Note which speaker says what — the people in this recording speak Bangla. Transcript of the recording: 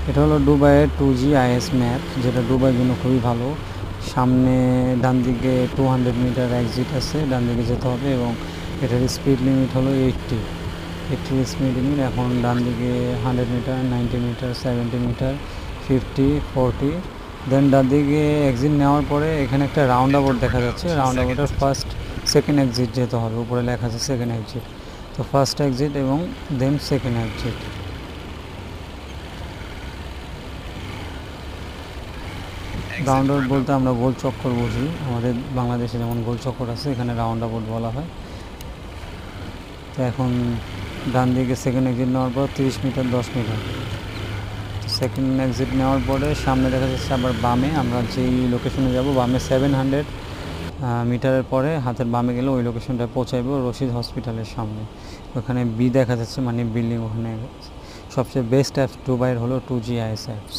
Speaker 1: এটা হলো দুবাইয়ের 2G IS ম্যাপ, যেটা দুবাইয়ের জন্য খুবই ভালো। সামনে ডান দিকে 200 মিটার এক্সিট আছে, ডান দিকে যেতে হবে, এবং এটার স্পিড লিমিট হলো 80 স্পিড লিমিট। এখন ডান দিকে 100 মিটার, 90 মিটার, 70 মিটার, 50, 40। দেন ডান দিকে এক্সিট নেওয়ার পরে এখানে একটা রাউন্ড অ্যাবাউট দেখা যাচ্ছে। রাউন্ড অ্যাবাউটের সেকেন্ড এক্সিট যেতে হবে, উপরে লেখা আছে সেকেন্ড এক্সিট। তো ফার্স্ট এক্সিট এবং then second exit. Roundabout বলতে আমরা গোল চক্কর বুঝি, আমাদের বাংলাদেশে যেমন গোল চক্কর আছে, এখানে রাউন্ড আবাউট বলা হয়। তো এখন ডান দিকে সেকেন্ড এক্সিট নেওয়ার পর 30 মিটার, 10 মিটার। সেকেন্ড এক্সিট নেওয়ার পরে সামনে দেখা যাচ্ছে আবার বামে, আমরা যেই লোকেশনে যাব বামে 700 মিটারের পরে হাতের বামে গেলে ওই লোকেশনটায় পৌঁছাইব, রশিদ হসপিটালের সামনে। ওখানে বি দেখা যাচ্ছে, মানে বিল্ডিং। ওখানে সবচেয়ে বেস্ট অ্যাপস দুবাইয়ের হলো 2G IS অ্যাপস।